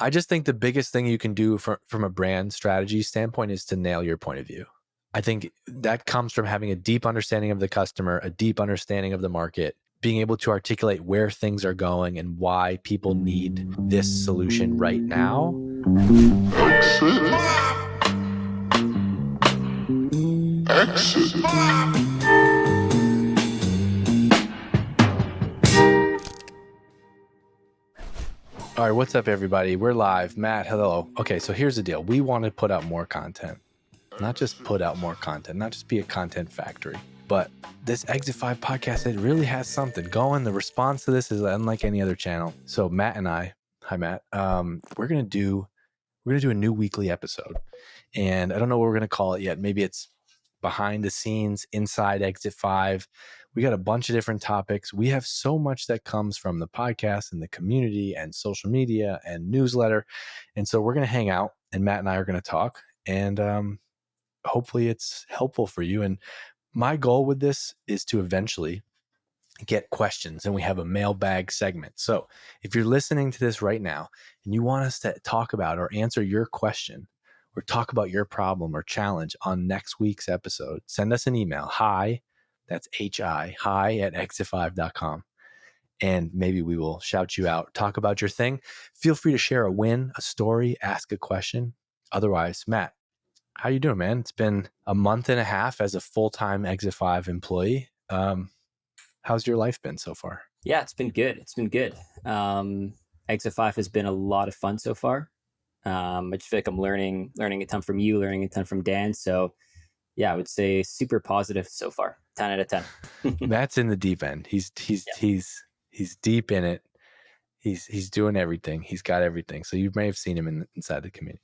I just think the biggest thing you can do from a brand strategy standpoint is to nail your point of view. I think that comes from having a deep understanding of the customer, a deep understanding of the market, being able to articulate where things are going and why people need this solution right now. Exit. All right, what's up, everybody? We're live. Matt, hello. Okay, so here's the deal. We want to put out more content, not just put out more content, not just be a content factory, but this Exit 5 podcast, it really has something going. The response to this is unlike any other channel. So Matt and I, hi Matt, we're gonna do a new weekly episode, and I don't know what we're gonna call it yet. Maybe it's behind the scenes, inside Exit 5. We got a bunch of different topics. We have so much that comes from the podcast and the community and social media and newsletter. And so we're going to hang out, and Matt and I are going to talk, and hopefully it's helpful for you. And my goal with this is to eventually get questions, and we have a mailbag segment. So if you're listening to this right now and you want us to talk about or answer your question or talk about your problem or challenge on next week's episode, send us an email. Hi, that's hi at exit5.com. And maybe we will shout you out, talk about your thing. Feel free to share a win, a story, ask a question. Otherwise, Matt, how you doing, man? It's been a month and a half as a full-time Exit 5 employee. How's your life been so far? Yeah, it's been good. Exit 5 has been a lot of fun so far. I just feel like I'm learning a ton from you, learning a ton from Dan. So yeah, I would say super positive so far. 10 out of 10. Matt's in the deep end. He's deep in it. He's doing everything. He's got everything. So you may have seen him inside the community.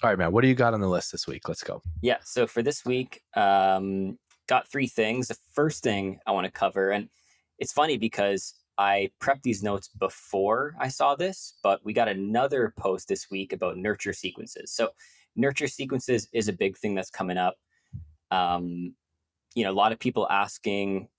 All right, Matt, what do you got on the list this week? Let's go. Yeah. So for this week, got three things. The first thing I want to cover, and it's funny because I prepped these notes before I saw this, but we got another post this week about nurture sequences. So nurture sequences is a big thing that's coming up. A lot of people asking,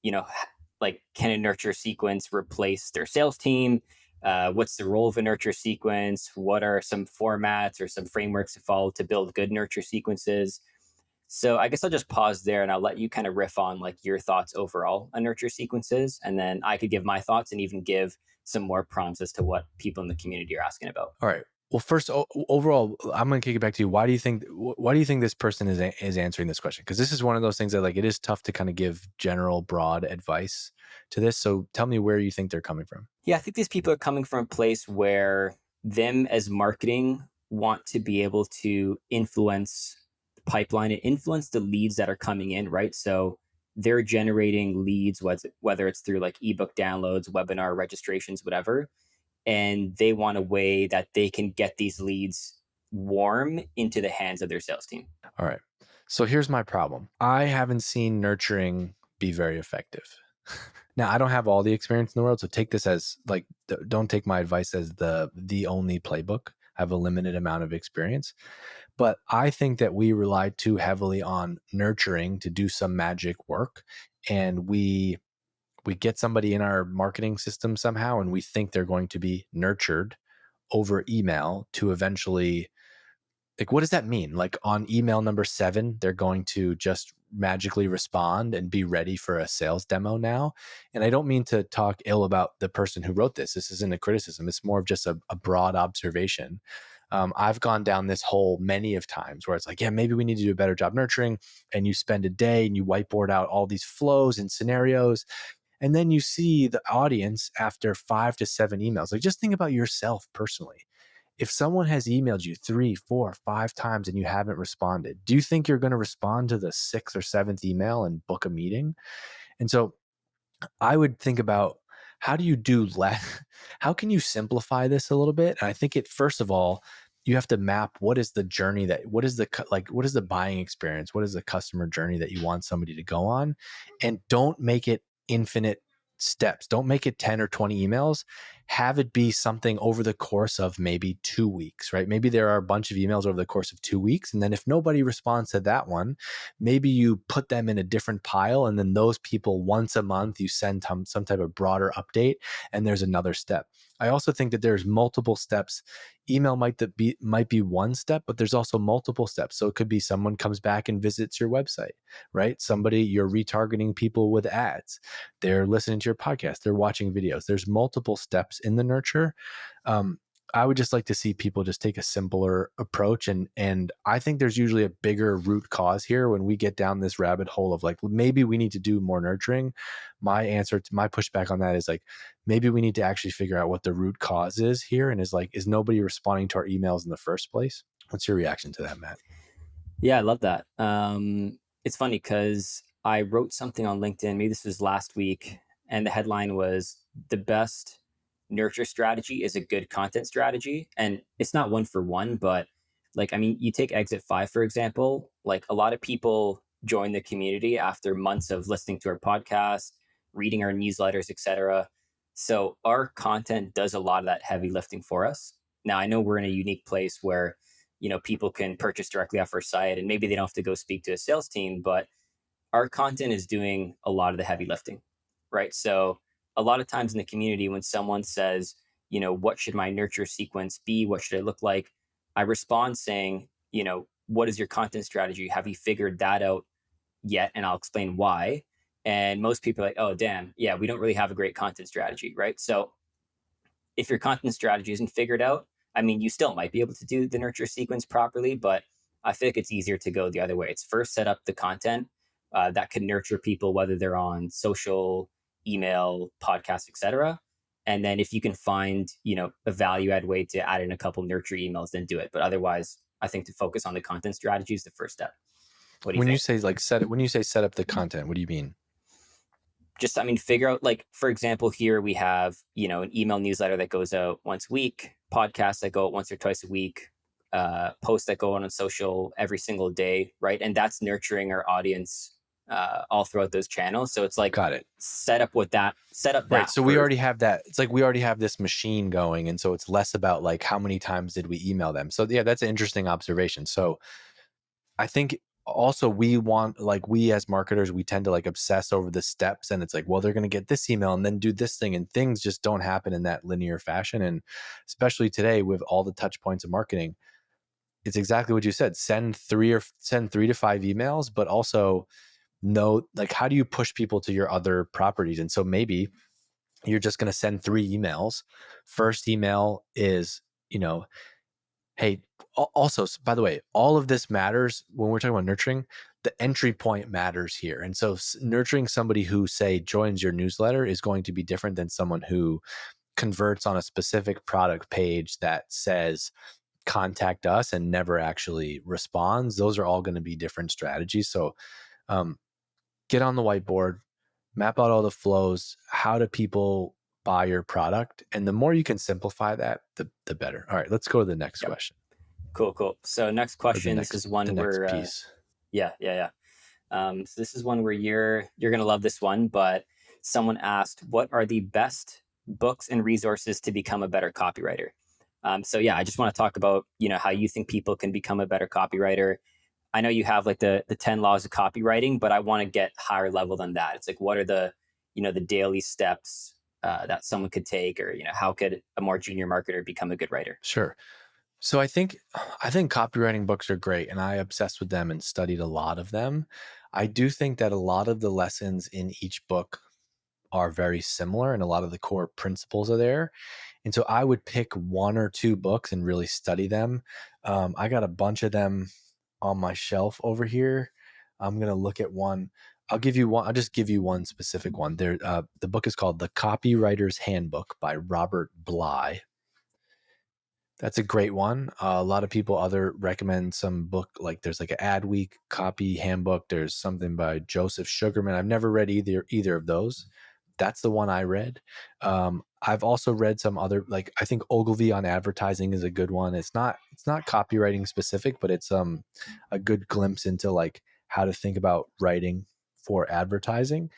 like, can a nurture sequence replace their sales team? What's the role of a nurture sequence? What are some formats or some frameworks to follow to build good nurture sequences? So I guess I'll just pause there and I'll let you kind of riff on like your thoughts overall on nurture sequences. And then I could give my thoughts and even give some more prompts as to what people in the community are asking about. All right. Well, first, overall, I'm going to kick it back to you. Why do you think this person is answering this question? Because this is one of those things that, like, it is tough to kind of give general, broad advice to this. So tell me where you think they're coming from. Yeah, I think these people are coming from a place where them as marketing want to be able to influence the pipeline and influence the leads that are coming in, right? So they're generating leads, whether it's through like ebook downloads, webinar registrations, whatever. And they want a way that they can get these leads warm into the hands of their sales team. All right. So here's my problem. I haven't seen nurturing be very effective. Now, I don't have all the experience in the world, so take this as like, don't take my advice as the only playbook. I have a limited amount of experience, but I think that we rely too heavily on nurturing to do some magic work, and we get somebody in our marketing system somehow, and we think they're going to be nurtured over email to eventually, like, what does that mean? Like, on email number 7, they're going to just magically respond and be ready for a sales demo now. And I don't mean to talk ill about the person who wrote this. This isn't a criticism. It's more of just a broad observation. I've gone down this hole many of times where it's like, yeah, maybe we need to do a better job nurturing. And you spend a day and you whiteboard out all these flows and scenarios. And then you see the audience after 5 to 7 emails. Like, just think about yourself personally. If someone has emailed you 3, 4, 5 times and you haven't responded, do you think you're going to respond to the 6th or 7th email and book a meeting? And so I would think about, how do you do less? How can you simplify this a little bit? And I think first of all, you have to map what is the journey what is the buying experience? What is the customer journey that you want somebody to go on? And don't make it infinite steps. Don't make it 10 or 20 emails. Have it be something over the course of maybe 2 weeks, right? Maybe there are a bunch of emails over the course of 2 weeks. And then if nobody responds to that one, maybe you put them in a different pile. And then those people, once a month, you send some type of broader update, and there's another step. I also think that there's multiple steps. Email might be one step, but there's also multiple steps. So it could be someone comes back and visits your website, right? Somebody, you're retargeting people with ads. They're listening to your podcast. They're watching videos. There's multiple steps in the nurture. Um, I would just like to see people just take a simpler approach, and I think there's usually a bigger root cause here when we get down this rabbit hole of like, well, maybe we need to do more nurturing. My answer to my pushback on that is like, maybe we need to actually figure out what the root cause is here, and is nobody responding to our emails in the first place? What's your reaction to that, Matt? Yeah, I love that. It's funny because I wrote something on LinkedIn, maybe this was last week, and the headline was the best nurture strategy is a good content strategy. And it's not one for one, but like, I mean, you take Exit 5, for example, like a lot of people join the community after months of listening to our podcast, reading our newsletters, etc. So our content does a lot of that heavy lifting for us. Now, I know we're in a unique place where people can purchase directly off our site and maybe they don't have to go speak to a sales team, but our content is doing a lot of the heavy lifting, right? So a lot of times in the community when someone says, what should my nurture sequence be, what should it look like, I respond saying, what is your content strategy, have you figured that out yet? And I'll explain why. And most people are like, oh damn, yeah, we don't really have a great content strategy, right? So if your content strategy isn't figured out, I mean, you still might be able to do the nurture sequence properly, but I feel like it's easier to go the other way. It's first set up the content that can nurture people, whether they're on social, email, podcast, etc. And then if you can find, a value add way to add in a couple nurture emails, then do it. But otherwise, I think to focus on the content strategy is the first step. What do you When you think? say like set it, when you say set up the content, what do you mean? Just, I mean, figure out, like, for example, here we have, an email newsletter that goes out once a week, podcasts that go out once or twice a week, posts that go on social every single day, right? And that's nurturing our audience all throughout those channels. So it's like Got it. set up Right. that So we first. already have that. It's like we already have this machine going. And so it's less about like how many times did we email them. So yeah, that's an interesting observation. So I think also we as marketers, we tend to like obsess over the steps, and it's like, well, they're going to get this email and then do this thing, and things just don't happen in that linear fashion. And especially today with all the touch points of marketing, it's exactly what you said. Send 3 to 5 emails, but also know, like, how do you push people to your other properties? And so maybe you're just going to send 3 emails. First email is, hey, also, by the way, all of this matters when we're talking about nurturing. The entry point matters here. And so nurturing somebody who, say, joins your newsletter is going to be different than someone who converts on a specific product page that says contact us and never actually responds. Those are all going to be different strategies. So um, get on the whiteboard, map out all the flows. How do people buy your product? And the more you can simplify that, the better. All right, let's go to the next Yep. question, Cool, cool. So next or the question. This next is the one next where, piece. yeah, yeah, yeah. So this is one where you're gonna love this one. But someone asked, "What are the best books and resources to become a better copywriter?" So yeah, I just want to talk about how you think people can become a better copywriter. I know you have like the 10 laws of copywriting, but I want to get higher level than that. It's like, what are the daily steps that someone could take, or how could a more junior marketer become a good writer? Sure. So I think copywriting books are great, and I obsessed with them and studied a lot of them. I do think that a lot of the lessons in each book are very similar, and a lot of the core principles are there. And so I would pick 1 or 2 books and really study them. I got a bunch of them on my shelf over here. I'm gonna look at one. I'll give you one. I'll just give you one specific one. The book is called The Copywriter's Handbook by Robert Bly. That's a great one. A lot of people other recommend some book, like there's like an Adweek copy handbook. There's something by Joseph Sugarman. I've never read either of those. That's the one I read. I've also read some other, like I think Ogilvy on advertising is a good one. It's not copywriting specific, but it's a good glimpse into like how to think about writing for advertising.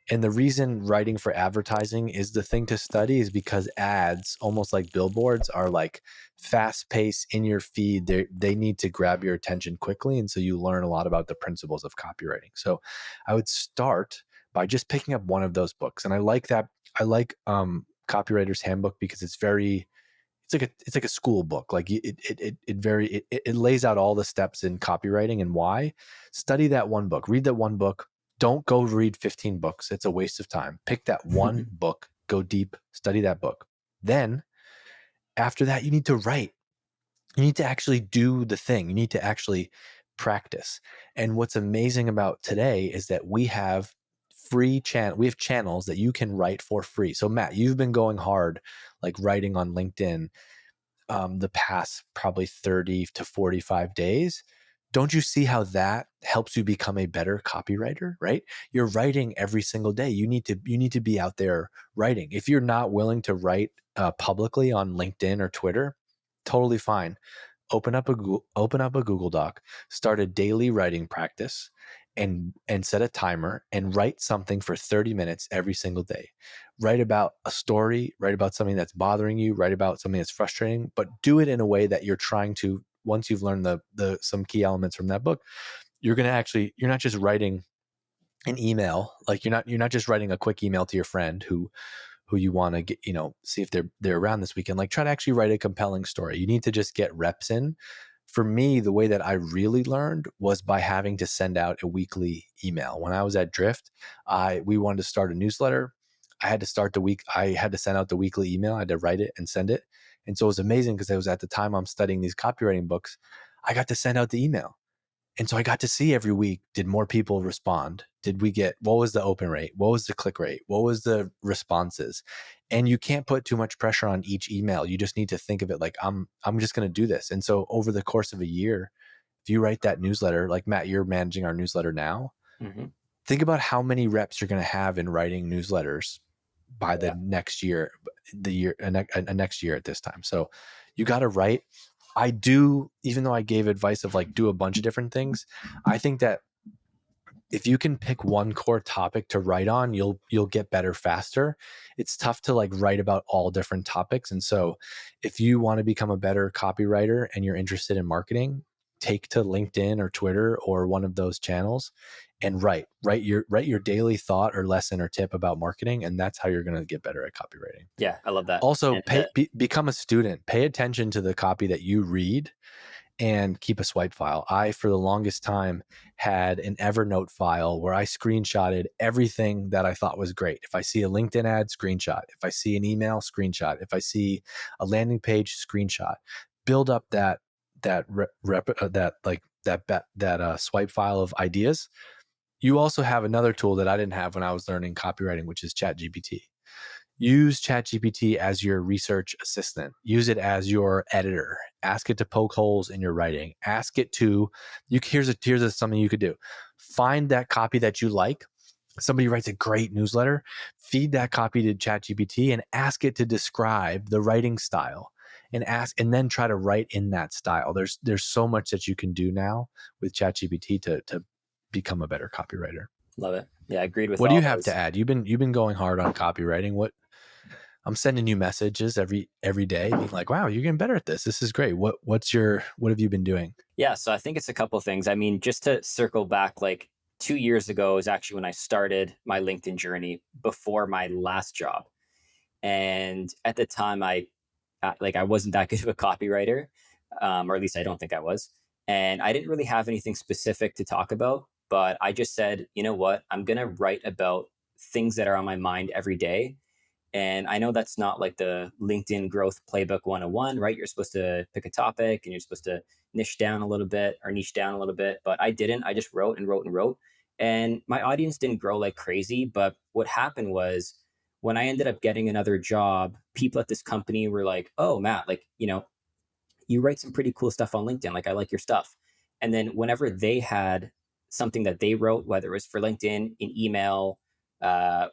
And the reason writing for advertising is the thing to study is because ads, almost like billboards, are like fast paced in your feed. They need to grab your attention quickly. And so you learn a lot about the principles of copywriting. So I would start by just picking up one of those books. And I like that. I like Copywriter's Handbook because it's like a school book. Like it lays out all the steps in copywriting and why. Study that one book. Read that one book. Don't go read 15 books. It's a waste of time. Pick that one book, go deep, study that book. Then after that, you need to write. You need to actually do the thing. You need to actually practice. And what's amazing about today is that we have we have channels that you can write for free. So Matt, you've been going hard, like writing on LinkedIn the past probably 30 to 45 days. Don't you see how that helps you become a better copywriter, right? You're writing every single day. You need to be out there writing. If you're not willing to write publicly on LinkedIn or Twitter, totally fine. Open up a Google Doc, start a daily writing practice, and set a timer and write something for 30 minutes every single day. Write about a story, write about something that's bothering you, write about something that's frustrating, but do it in a way that you're trying to, once you've learned the some key elements from that book, you're not just writing an email, like you're not just writing a quick email to your friend who you want to get, see if they're around this weekend. Like try to actually write a compelling story. You need to just get reps in. For me, the way that I really learned was by having to send out a weekly email. When I was at Drift, we wanted to start a newsletter. I had to send out the weekly email. I had to write it and send it. And so it was amazing because it was at the time I'm studying these copywriting books. I got to send out the email. And so I got to see every week, did more people respond? What was the open rate? What was the click rate? What was the responses? And you can't put too much pressure on each email. You just need to think of it like, I'm just going to do this. And so over the course of a year, if you write that newsletter, like Matt, you're managing our newsletter now, Mhm. think about how many reps you're going to have in writing newsletters by the Yeah. next year, next year at this time. So you got to write. I do, even though I gave advice of like do a bunch of different things, I think that if you can pick one core topic to write on, you'll get better faster. It's tough to like write about all different topics. And so if you want to become a better copywriter and you're interested in marketing, take to LinkedIn or Twitter or one of those channels and write your daily thought or lesson or tip about marketing, and that's how you're going to get better at copywriting. Yeah, I love that. Also, And become a student. Pay attention to the copy that you read and keep a swipe file. I, for the longest time, had an Evernote file where I screenshotted everything that I thought was great. If I see a LinkedIn ad, screenshot. If I see an email, screenshot. If I see a landing page, screenshot. Build up that swipe file of ideas. You also have another tool that I didn't have when I was learning copywriting, which is ChatGPT. Use ChatGPT as your research assistant. Use it as your editor. Ask it to poke holes in your writing. Ask it to, here's something you could do. Find that copy that you like. Somebody writes a great newsletter. Feed that copy to ChatGPT and ask it to describe the writing style. And then try to write in that style. There's so much that you can do now with ChatGPT to become a better copywriter. love it. Yeah, I agreed with What do all you have to those. add? You've been going hard on copywriting. I'm sending you messages every day, being like, "Wow, you're getting better at this. This is great. What have you been doing?" Yeah, so I think it's a couple things. I mean, just to circle back, like 2 years ago is actually when I started my LinkedIn journey before my last job. And at the time, I wasn't that good of a copywriter, or at least I don't think I was. And I didn't really have anything specific to talk about, but I just said, you know what, I'm gonna write about things that are on my mind every day. And I know that's not like the LinkedIn growth playbook 101, right? You're supposed to pick a topic and you're supposed to niche down a little bit or niche down a little bit, but I didn't. I just wrote and wrote and wrote. And my audience didn't grow like crazy. But what happened was when I ended up getting another job, people at this company were like, oh, Matt, like, you write some pretty cool stuff on LinkedIn. Like, I like your stuff. And then whenever they had something that they wrote, whether it was for LinkedIn, an email,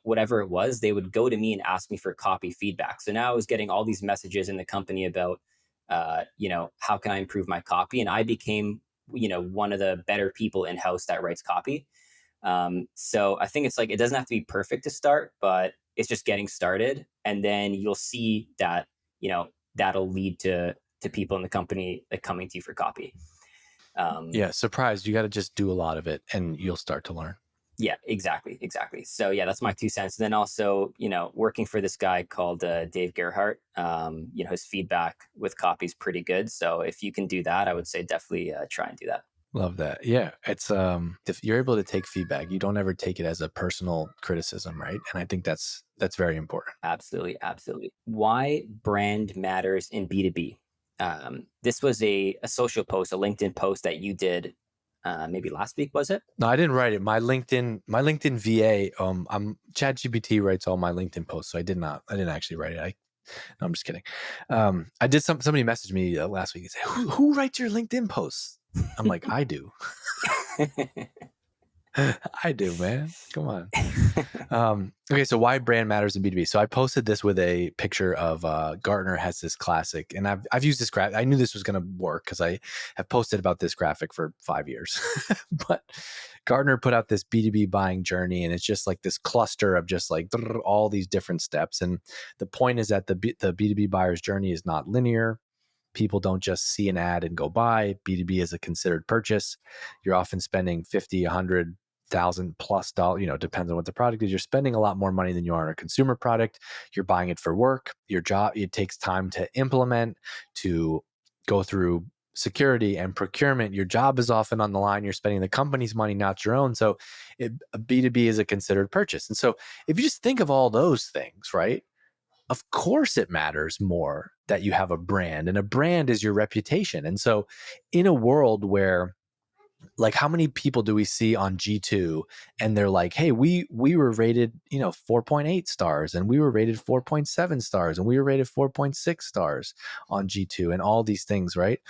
whatever it was, they would go to me and ask me for copy feedback. So now I was getting all these messages in the company about, how can I improve my copy? And I became, one of the better people in house that writes copy. So I think it's like, it doesn't have to be perfect to start, but it's just getting started. And then you'll see that, that'll lead to people in the company like coming to you for copy. Um, Yeah, surprised. You got to just do a lot of it, and you'll start to learn. Yeah, exactly. So yeah, that's my 2 cents. And then also, working for this guy called Dave Gerhardt, his feedback with copy is pretty good. So if you can do that, I would say definitely try and do that. Love that. Yeah. It's if you're able to take feedback, you don't ever take it as a personal criticism, right? And I think that's very important. Absolutely. Why brand matters in B2B. This was a social post, a LinkedIn post that you did maybe last week, was it? No, I didn't write it. My LinkedIn VA, I'm ChatGPT writes all my LinkedIn posts, so I didn't actually write it. No, I'm just kidding. I did somebody messaged me last week and said, who writes your LinkedIn posts? I'm like, I do. I do, man. Come on. Okay, so why brand matters in B2B. So I posted this with a picture of Gartner has this classic, and I've used this graphic. I knew this was going to work because I have posted about this graphic for 5 years. But Gartner put out this B2B buying journey, and it's just like this cluster of just like all these different steps. And the point is that the B2B buyer's journey is not linear. People don't just see an ad and go buy. B2B is a considered purchase. You're often spending 50, 100,000 plus dollars, depends on what the product is. You're spending a lot more money than you are on a consumer product. You're buying it for work. Your job, it takes time to implement, to go through security and procurement. Your job is often on the line. You're spending the company's money, not your own. So a B2B is a considered purchase. And so if you just think of all those things, right? Of course it matters more that you have a brand, and a brand is your reputation. And so in a world where, like, how many people do we see on G2 and they're like, hey, we were rated 4.8 stars, and we were rated 4.7 stars, and we were rated 4.6 stars on G2, and all these things, right?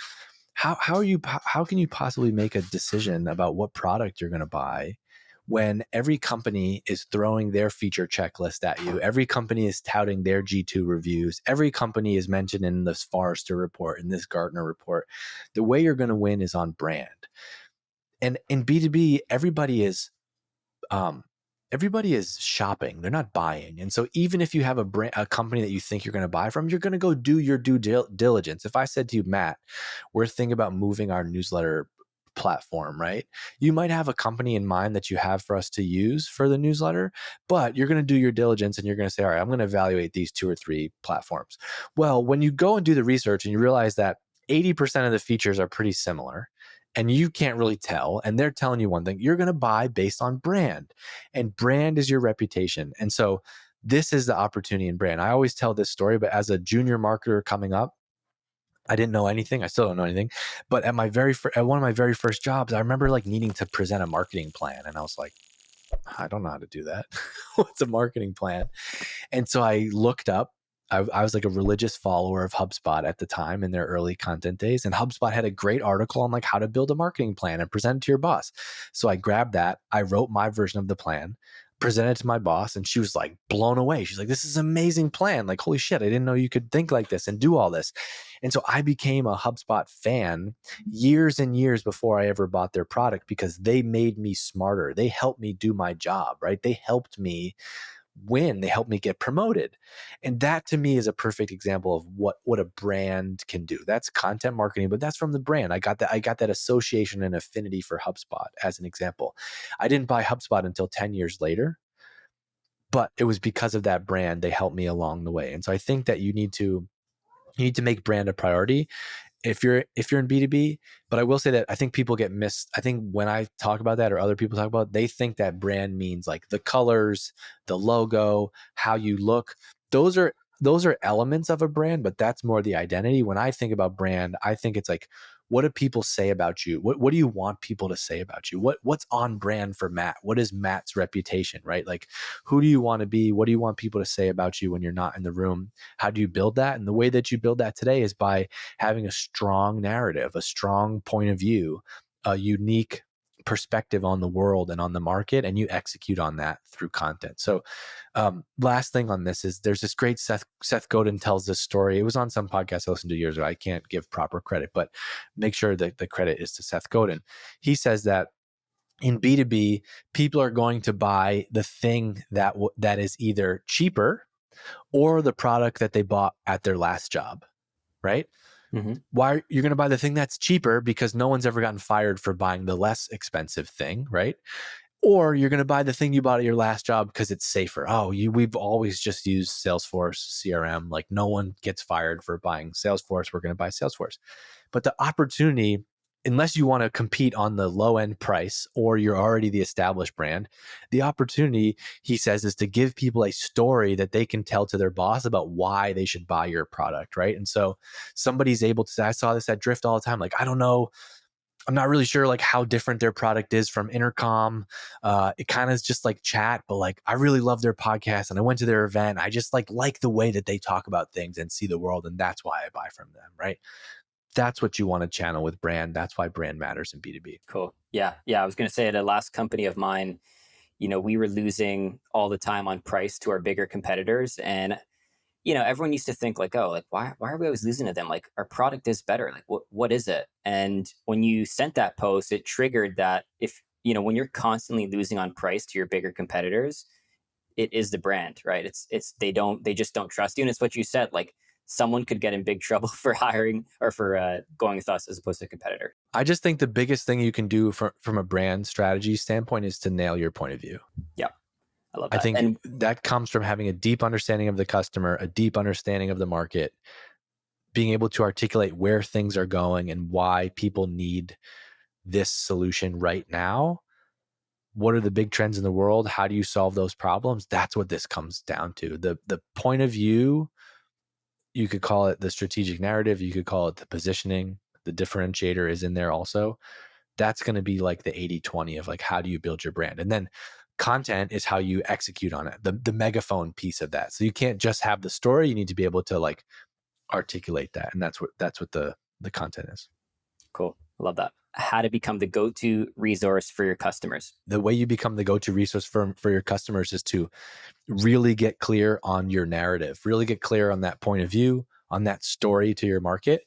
How can you possibly make a decision about what product you're going to buy when every company is throwing their feature checklist at you? Every company is touting their G2 reviews. Every company is mentioned in this Forrester report, in this Gartner report. The way you're going to win is on brand. And in B2B, um, everybody is shopping. They're not buying. And so even if you have a company that you think you're going to buy from, you're going to go do your due diligence. If I said to you, Matt, we're thinking about moving our newsletter platform, right? You might have a company in mind that you have for us to use for the newsletter, but you're going to do your diligence and you're going to say, all right, I'm going to evaluate these 2 or 3 platforms. Well, when you go and do the research and you realize that 80% of the features are pretty similar, and you can't really tell, and they're telling you one thing, you're going to buy based on brand, and brand is your reputation. And so this is the opportunity in brand. I always tell this story, but as a junior marketer coming up, I didn't know anything. I still don't know anything. But at one of my very first jobs, I remember like needing to present a marketing plan, and I was like, I don't know how to do that. What's a marketing plan? And so I looked up. I was like a religious follower of HubSpot at the time in their early content days. And HubSpot had a great article on like how to build a marketing plan and present it to your boss. So I grabbed that. I wrote my version of the plan, presented it to my boss, and she was like blown away. She's like, this is an amazing plan. Like, holy shit, I didn't know you could think like this and do all this. And so I became a HubSpot fan years and years before I ever bought their product, because they made me smarter. They helped me do my job, right? They helped me win. They helped me get promoted. And that to me is a perfect example of what a brand can do. That's content marketing, but that's from the brand. I got that association and affinity for HubSpot as an example. I didn't buy HubSpot until 10 years later, but it was because of that brand. They helped me along the way. And so I think that you need to make brand a priority if you're in B2B. But I will say that I think people get missed. I think when I talk about that, or other people talk about it, they think that brand means like the colors, the logo, how you look. Those are elements of a brand, but that's more the identity. When I think about brand, I think it's like, what do people say about you? What do you want people to say about you? What's on brand for Matt? What is Matt's reputation, right? Like, who do you want to be? What do you want people to say about you when you're not in the room? How do you build that? And the way that you build that today is by having a strong narrative, a strong point of view, a unique perspective on the world and on the market, and you execute on that through content. So last thing on this is there's this great Seth Godin tells this story. It was on some podcast I listened to years ago. I can't give proper credit, but make sure that the credit is to Seth Godin. He says that in B2B, people are going to buy the thing that is either cheaper or the product that they bought at their last job, right? Mm-hmm. Why you're going to buy the thing that's cheaper because no one's ever gotten fired for buying the less expensive thing, right? Or you're going to buy the thing you bought at your last job because it's safer. Oh, we've always just used Salesforce CRM. Like no one gets fired for buying Salesforce. We're going to buy Salesforce. But the opportunity, unless you want to compete on the low end price or you're already the established brand, the opportunity, he says, is to give people a story that they can tell to their boss about why they should buy your product, right? And so somebody's able to say, I saw this at Drift all the time. Like, I don't know, I'm not really sure like how different their product is from Intercom. It kind of is just like chat, but like I really love their podcast and I went to their event. I just like the way that they talk about things and see the world, and that's why I buy from them, right? That's what you want to channel with brand. That's why brand matters in B2B. Cool. Yeah. Yeah. I was going to say at a last company of mine, we were losing all the time on price to our bigger competitors. And, everyone used to think like, oh, like, why are we always losing to them? Like our product is better. Like what is it? And when you sent that post, it triggered that if, when you're constantly losing on price to your bigger competitors, it is the brand, right? They just don't trust you. And it's what you said, like someone could get in big trouble for hiring or for going with us as opposed to a competitor. I just think the biggest thing you can do from a brand strategy standpoint is to nail your point of view. Yeah. I love I that. think And that comes from having a deep understanding of the customer, a deep understanding of the market, being able to articulate where things are going and why people need this solution right now. What are the big trends in the world? How do you solve those problems? That's what this comes down to. The point of view, you could call it the strategic narrative, you could call it the positioning, the differentiator is in there also. That's going to be like the 80-20 of like how do you build your brand? And then content is how you execute on it, the megaphone piece of that. So you can't just have the story, you need to be able to like articulate that. And that's what the content is. cool. I love that. How to become the go-to resource for your customers. The way you become the go-to resource for your customers is to really get clear on your narrative, really get clear on that point of view, on that story to your market.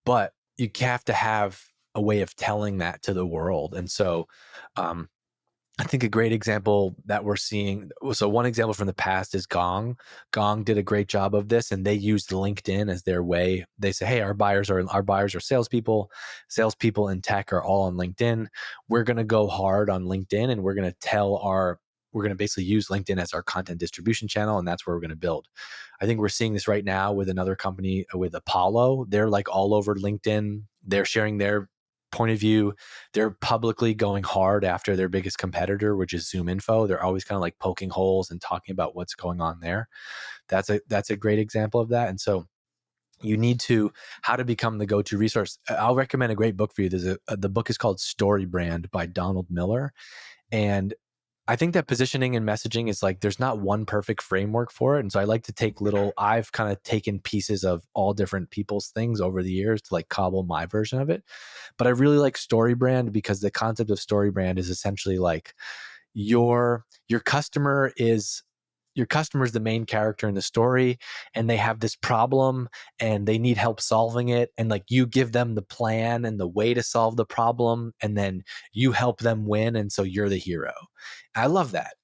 But you have to have a way of telling that to the world. And so um, I think a great example that we're seeing, so one example from the past is Gong. Gong did a great job of this, and they used LinkedIn as their way. They say, hey, our buyers are salespeople. Salespeople in tech are all on LinkedIn. We're going to go hard on LinkedIn, and we're going to basically use LinkedIn as our content distribution channel, and that's where we're going to build. I think we're seeing this right now with another company, with Apollo. They're like all over LinkedIn. They're sharing their point of view. They're publicly going hard after their biggest competitor, which is Zoom Info. They're always kind of like poking holes and talking about what's going on there. That's a great example of that. And so you need to, how to become the go-to resource. I'll recommend a great book for you. The book is called Story Brand by Donald Miller. And I think that positioning and messaging is like, there's not one perfect framework for it. And so I like to I've kind of taken pieces of all different people's things over the years to like cobble my version of it. But I really like Story Brand because the concept of Story Brand is essentially like your customer is the main character in the story, and they have this problem and they need help solving it, and like you give them the plan and the way to solve the problem, and then you help them win, and so you're the hero. I love that.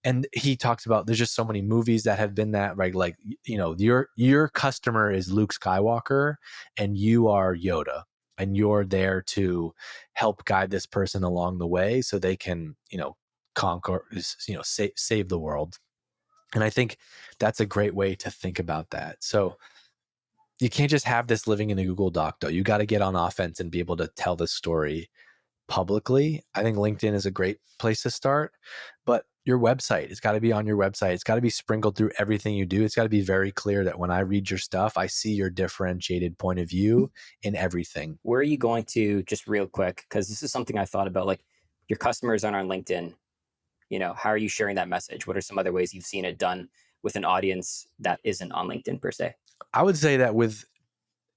And he talks about, there's just so many movies that have been that, right? Like, your customer is Luke Skywalker and you are Yoda, and you're there to help guide this person along the way so they can, conquer, save the world. And I think that's a great way to think about that. So you can't just have this living in a Google Doc, though. You got to get on offense and be able to tell the story publicly. I think LinkedIn is a great place to start, but your website, it's got to be on your website. It's got to be sprinkled through everything you do. It's got to be very clear that when I read your stuff, I see your differentiated point of view in everything. Where are you going to, just real quick, because this is something I thought about, like your customers aren't on LinkedIn. How are you sharing that message? What are some other ways you've seen it done with an audience that isn't on LinkedIn per se? I would say that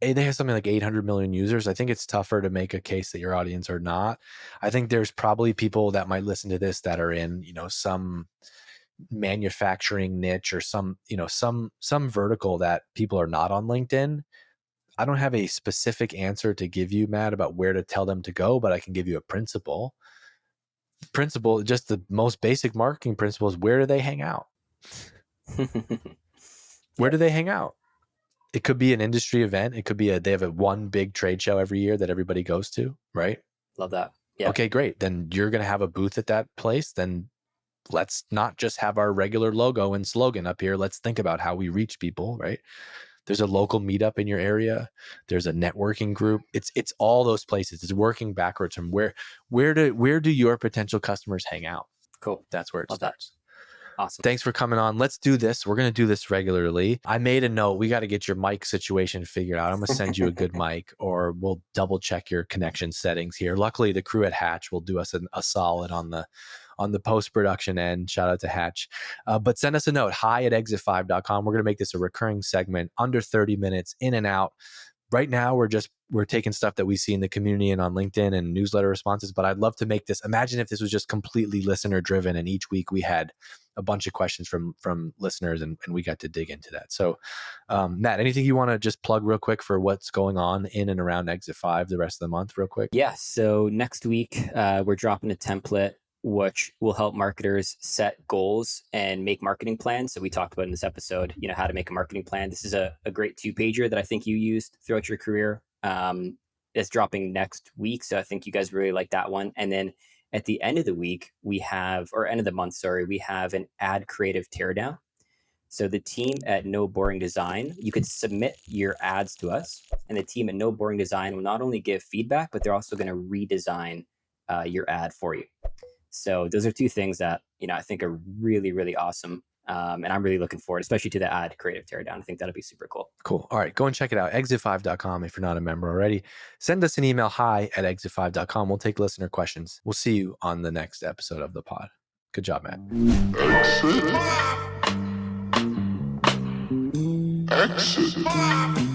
they have something like 800 million users. I think it's tougher to make a case that your audience are not. I think there's probably people that might listen to this that are in, some manufacturing niche or some vertical that people are not on LinkedIn. I don't have a specific answer to give you, Matt, about where to tell them to go, but I can give you a principle. Just the most basic marketing principle is, where do they hang out? Where Yeah, do they hang out? It could be an industry event. It could be they have one big trade show every year that everybody goes to, right? love that. Yeah. Okay, great. Then you're going to have a booth at that place. Then let's not just have our regular logo and slogan up here. Let's think about how we reach people, right? There's a local meetup in your area. There's a networking group. It's all those places. It's working backwards from where do your potential customers hang out? Cool. That's where it Love that. starts. Awesome. Thanks for coming on. Let's do this. We're going to do this regularly. I made a note. We got to get your mic situation figured out. I'm going to send you a good mic, or we'll double check your connection settings here. Luckily, the crew at Hatch will do us a solid on the post-production end. Shout out to Hatch. But send us a note, hi@exit5.com. We're going to make this a recurring segment, under 30 minutes, in and out. Right now, we're taking stuff that we see in the community and on LinkedIn and newsletter responses, but I'd love to make this. Imagine if this was just completely listener driven, and each week we had a bunch of questions from listeners, and we got to dig into that. So, Matt, anything you want to just plug real quick for what's going on in and around Exit 5 the rest of the month real quick? Yeah. So next week, we're dropping a template which will help marketers set goals and make marketing plans. So we talked about in this episode, how to make a marketing plan. This is a great 2-pager that I think you used throughout your career. It's dropping next week. So I think you guys really like that one. And then at the end of the week, end of the month, sorry, we have an ad creative teardown. So the team at No Boring Design, you could submit your ads to us, and the team at No Boring Design will not only give feedback, but they're also going to redesign your ad for you. So those are 2 things that I think are really, really awesome. And I'm really looking forward, especially to the ad creative teardown. I think that'll be super cool. Cool. All right. Go and check it out. Exit5.com if you're not a member already. Send us an email, hi@exit5.com. We'll take listener questions. We'll see you on the next episode of the pod. Good job, Matt. Exit.